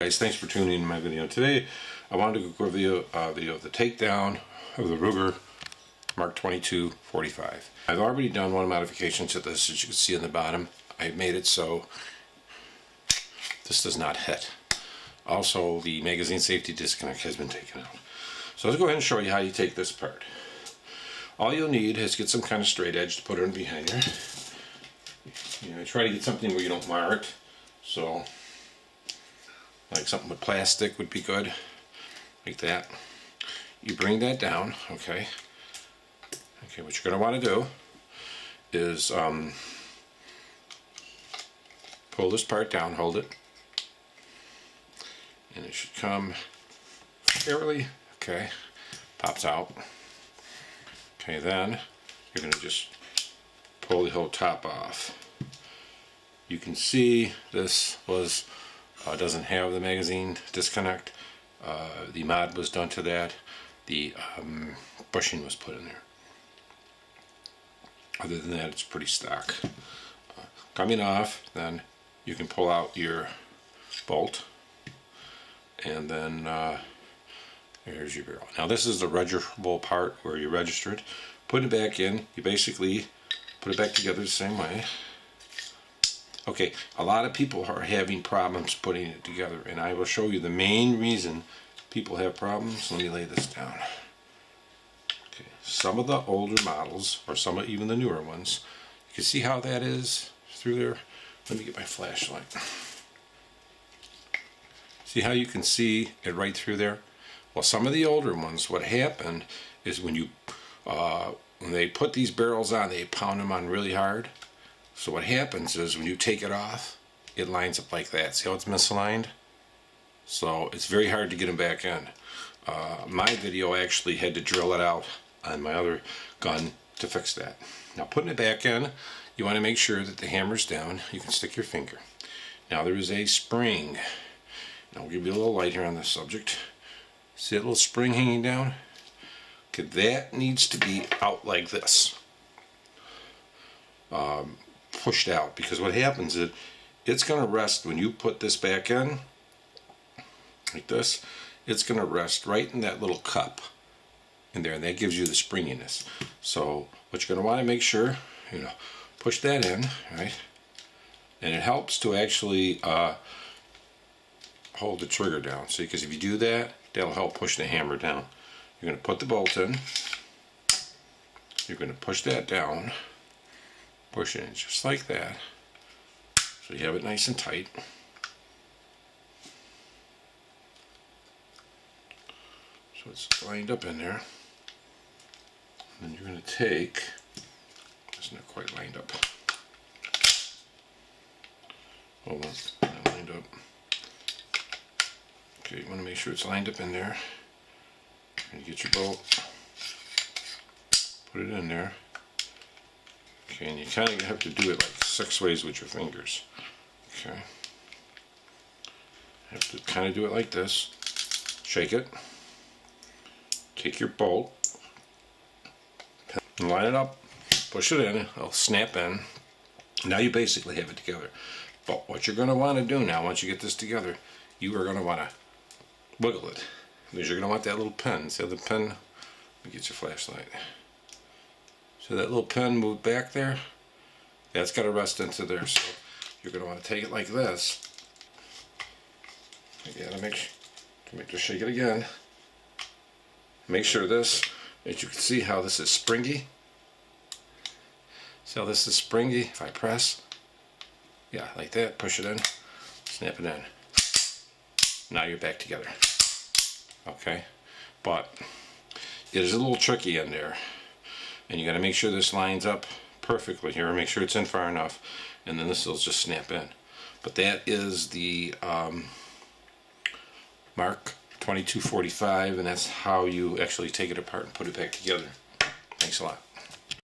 Guys, thanks for tuning in to my video. Today I wanted to go review a video of the takedown of the Ruger Mark 2245. I've already done one modification to this, as you can see on the bottom. I made it so this does not hit. Also, the magazine safety disconnect has been taken out. So let's go ahead and show you how you take this apart. All you'll need is get some kind of straight edge to put in behind here. Try to get something where you don't mar it. So, like something with plastic would be good, like that. You bring that down, okay. Okay, what you're going to want to do is pull this part down, hold it, and it should come fairly, okay, pops out. Okay, then you're going to just pull the whole top off. You can see this was doesn't have the magazine disconnect. The mod was done to that. The bushing was put in there. Other than that, it's pretty stock. Coming off, then you can pull out your bolt, and then here's your barrel. Now this is the registerable part where you register it. Put it back in. You basically put it back together the same way. Okay, a lot of people are having problems putting it together, and I will show you the main reason people have problems. Let me lay this down. Okay, some of the older models, or some of even the newer ones, you can see how that is through there. Let me get my flashlight. See how you can see it right through there? Well, some of the older ones, what happened is when they put these barrels on, they pound them on really hard. So what happens is when you take it off, it lines up like that. See how it's misaligned? So it's very hard to get them back in. My video actually had to drill it out on my other gun to fix that. Now putting it back in, you want to make sure that the hammer's down. You can stick your finger. Now there is a spring. Now I'll give you a little light here on this subject. See that little spring hanging down? Okay, that needs to be out like this. Pushed out, because what happens is it's going to rest when you put this back in like this. It's going to rest right in that little cup in there, and that gives you the springiness. So what you're going to want to make sure, push that in, right? And it helps to actually hold the trigger down. See, because if you do that, that'll help push the hammer down. You're going to put the bolt in. You're going to push that down. Push it in just like that, so you have it nice and tight. So it's lined up in there. And then you're going to take, it's not quite lined up. Hold on, not lined up. Okay, you want to make sure it's lined up in there. And you get your bolt, put it in there. Okay, and you kind of have to do it like 6 ways with your fingers. Okay. Have to kind of do it like this. Shake it. Take your bolt. And line it up. Push it in. It'll snap in. Now you basically have it together. But what you're going to want to do now, once you get this together, you are going to want to wiggle it. Because you're going to want that little pin. See how the pin? Let me get your flashlight. So that little pin moved back there, that's got to rest into there. So you're going to want to take it like this. You got to make sure, shake it again. Make sure this, as you can see how this is springy. See how this is springy? If I press, yeah, like that, push it in, snap it in. Now you're back together. Okay, but it is a little tricky in there. And you got to make sure this lines up perfectly here. Make sure it's in far enough, and then this will just snap in. But that is the Mark 2245, and that's how you actually take it apart and put it back together. Thanks a lot.